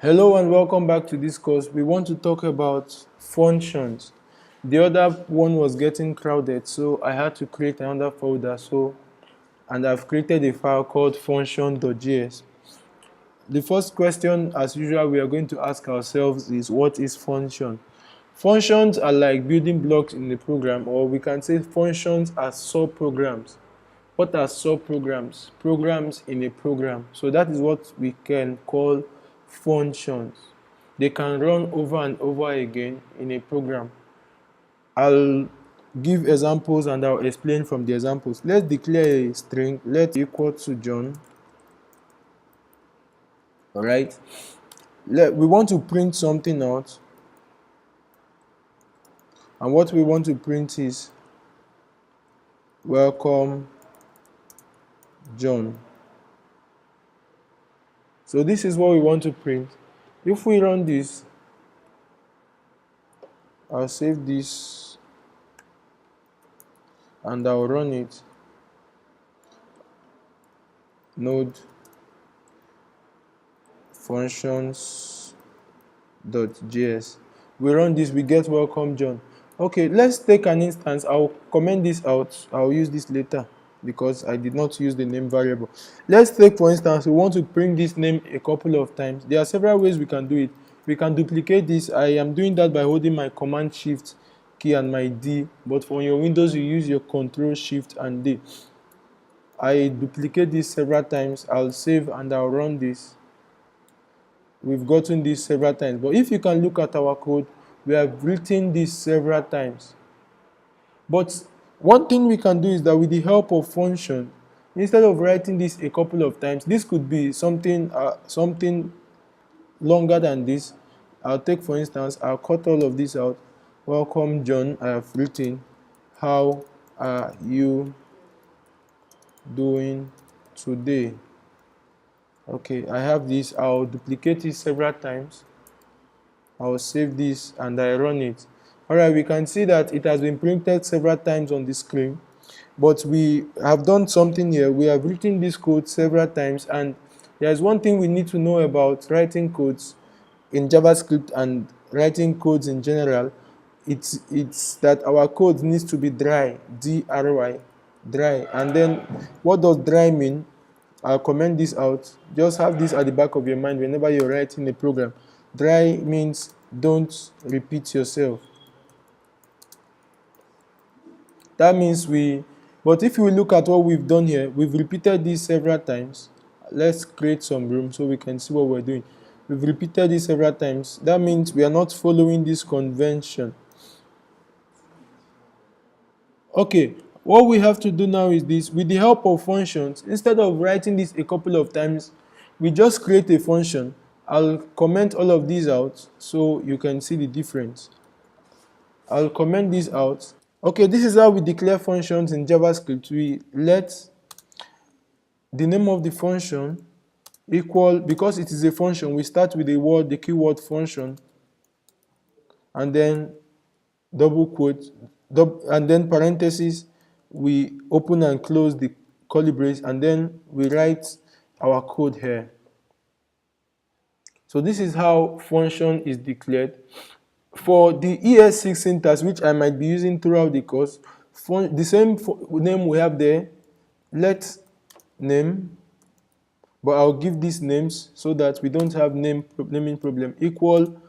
Hello and welcome back to this course. We want to talk about functions. The other one was getting crowded, so I had to create another folder. And I've created a file called function.js. The first question, as usual, we are going to ask ourselves is, what is function? Functions are like building blocks in the program, or we can say functions are sub-programs. What are sub-programs? Programs in a program. So that is what we can call functions. They can run over and over again in a program. I'll give examples and I'll explain from the examples. Let's declare a string, let equal to John. All right. We want to print something out. And what we want to print is welcome John. So this is what we want to print. If we run this, I'll save this and I'll run it. Node functions.js. We run this, we get welcome John. Okay, let's take an instance. I'll comment this out. I'll use this later because I did not use the name variable. Let's take, for instance, we want to print this name a couple of times. There are several ways we can do it. We can duplicate this. I am doing that by holding my command shift key and my D, but for your Windows you use your control shift and D. I duplicate this several times. I'll save and I'll run this. We've gotten this several times, but if you can look at our code, we have written this several times. But one thing we can do is that with the help of function, instead of writing this a couple of times, this could be something longer than this. I'll take, for instance, I'll cut all of this out. Welcome John, I have written, how are you doing today? Okay, I have this. I'll duplicate it several times. I'll save this and I run it. Alright, we can see that it has been printed several times on the screen, but we have done something here. We have written this code several times, and there's one thing we need to know about writing codes in JavaScript and writing codes in general. It's that our code needs to be dry, D-R-Y, dry. And then what does dry mean? I'll comment this out. Just have this at the back of your mind whenever you're writing a program. Dry means don't repeat yourself. That means but if you look at what we've done here, we've repeated this several times. Let's create some room so we can see what we're doing. We've repeated this several times. That means we are not following this convention. Okay, what we have to do now is this. With the help of functions, instead of writing this a couple of times, we just create a function. I'll comment all of these out so you can see the difference. I'll comment this out. Okay, this is how we declare functions in JavaScript. We let the name of the function equal, because it is a function, we start with the keyword function, and then double quote, and then parentheses, we open and close the curly brace, and then we write our code here. So this is how function is declared. For the ES6 syntax, which I might be using throughout the course, the same name we have there, let name, but I'll give these names so that we don't have naming problem, equal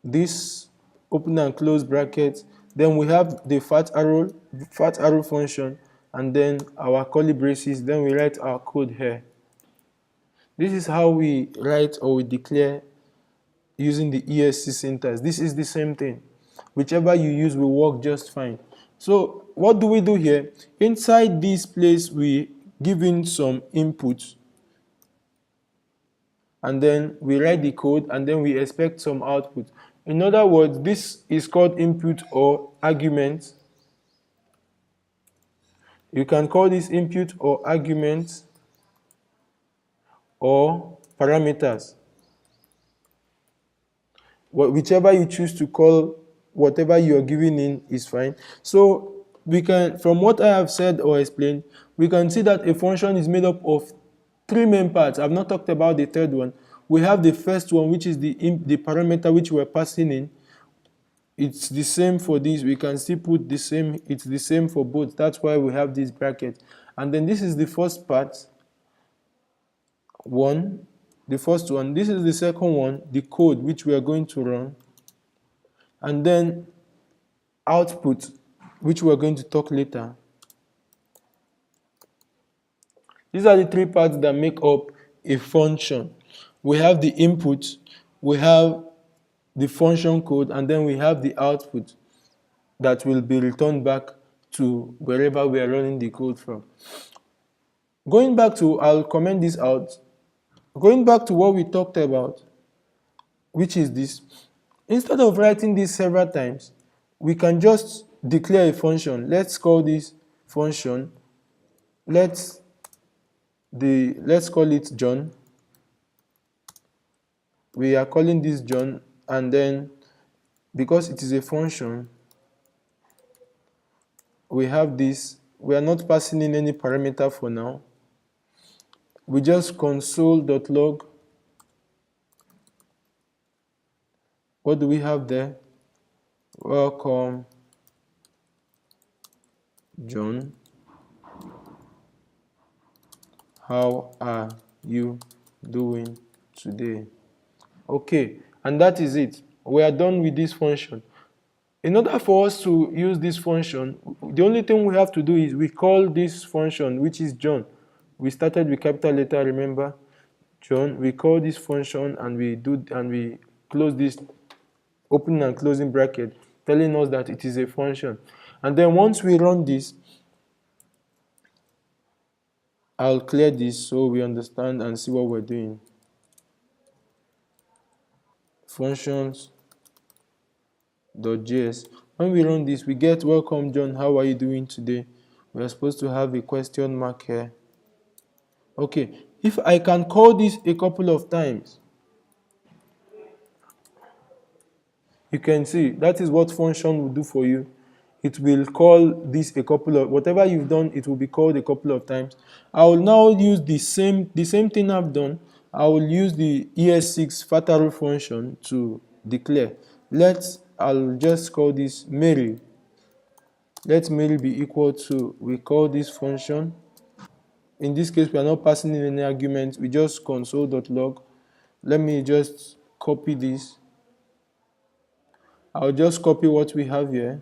this open and close bracket. Then we have the fat arrow function, and then our curly braces. Then we write our code here. This is how we write or we declare using the ESC syntax. This is the same thing. Whichever you use will work just fine. So what do we do here? Inside this place, we give in some inputs, and then we write the code, and then we expect some output. In other words, this is called input or argument. You can call this input or argument or parameters. Whichever you choose to call whatever you are giving in is fine. So we can, from what I have said or explained, we can see that a function is made up of three main parts. I've not talked about the third one. we have the first one, which is the parameter which we're passing in. It's the same for this. We can still put the same. It's the same for both. That's why we have this bracket. And then this is the first part, one, the first one. This is the second one, the code which we are going to run. And then output, which we are going to talk later. These are the three parts that make up a function. We have the input, we have the function code, and then we have the output that will be returned back to wherever we are running the code from. Going back to, I'll comment this out. Going back to what we talked about, which is this. Instead of writing this several times, we can just declare a function. Let's call this function. Let's call it John. We are calling this John, and then because it is a function, we have this. We are not passing in any parameter for now. We just console.log. What do we have there? Welcome, John. How are you doing today? Okay, and that is it. We are done with this function. In order for us to use this function, the only thing we have to do is we call this function, which is John. We started with capital letter, remember? John. We call this function and we close this opening and closing bracket, telling us that it is a function. And then once we run this, I'll clear this so we understand and see what we're doing. Functions.js. When we run this, we get welcome John, how are you doing today? We are supposed to have a question mark here. Okay, if I can call this a couple of times, you can see that is what function will do for you. It will call this a couple of, whatever you've done, it will be called a couple of times. I will now use the same thing I've done. I will use the ES6 factory function to declare. I'll just call this Mary. Let Mary be equal to, we call this function. In this case, we are not passing in any argument. We just console.log. Let me just copy this. I'll just copy what we have here,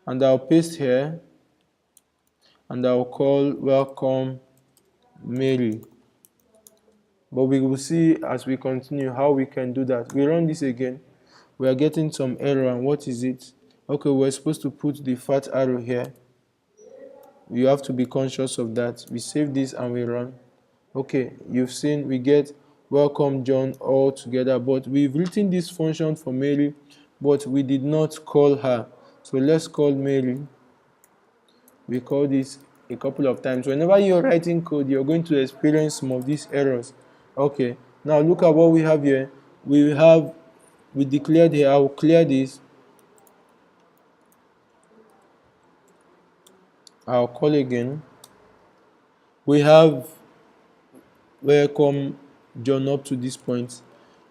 and I'll paste here, and I'll call welcome Mary. But we will see as we continue how we can do that. We run this again. We are getting some error, and what is it? Okay, we're supposed to put the fat arrow here. You have to be conscious of that. We save this and we run. Okay, you've seen we get welcome John all together, but we've written this function for Mary, but we did not call her. So let's call Mary. We call this a couple of times. Whenever you're writing code, you're going to experience some of these errors. Okay, now look at what we have here. We declared here. I will clear this. I'll call again. We have welcome John up to this point.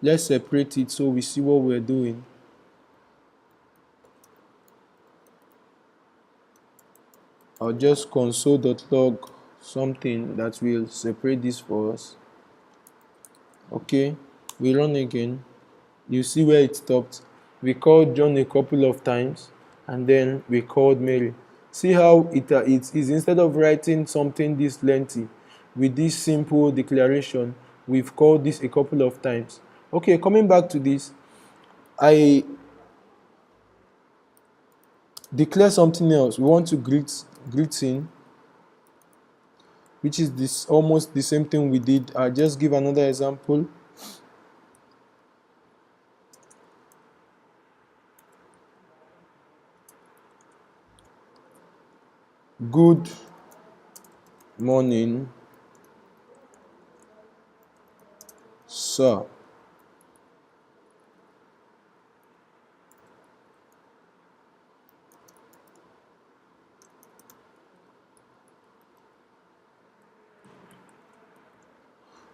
Let's separate it so we see what we're doing. I'll just console.log something that will separate this for us. Okay, we run again. You see where it stopped. We called John a couple of times, and then we called Mary. See how it is, instead of writing something this lengthy, with this simple declaration, we've called this a couple of times. Okay, coming back to this, I declare something else. We want to greeting, which is this almost the same thing we did. I'll just give another example. Good morning, sir.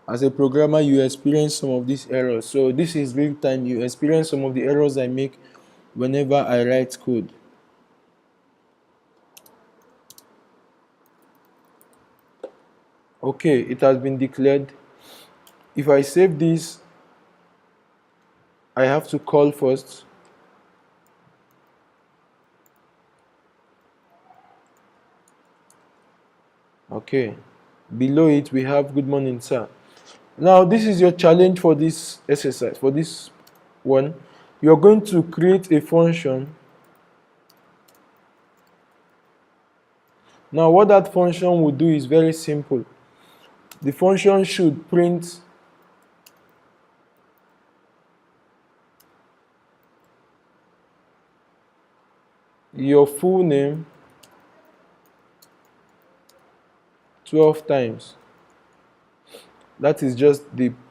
As a programmer, you experience some of these errors. So this is real time. You experience some of the errors I make whenever I write code. Okay, it has been declared. If I save this, I have to call first. Okay, below it we have good morning, sir. Now this is your challenge for this exercise. For this one, you're going to create a function. Now what that function will do is very simple. The function should print your full name 12 times. That is just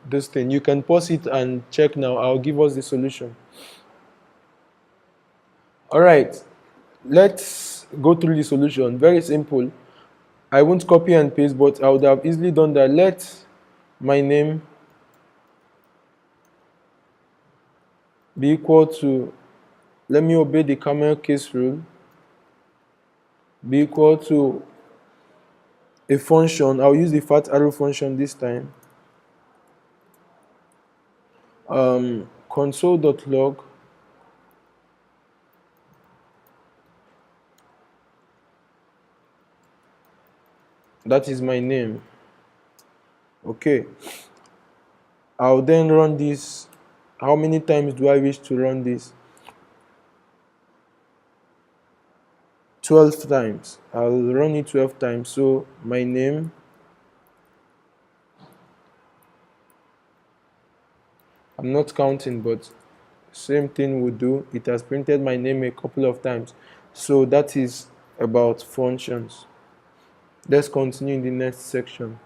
this thing. You can pause it and check now. I'll give us the solution. All right, let's go through the solution. Very simple. I won't copy and paste, but I would have easily done that. Let my name be equal to, let me obey the camel case rule, be equal to a function. I'll use the fat arrow function this time. Console.log that is my name. Okay, I'll then run this. How many times do I wish to run this? 12 times. I'll run it 12 times. So my name, I'm not counting, but same thing would do. It has printed my name a couple of times. So that is about functions. Let's continue in the next section.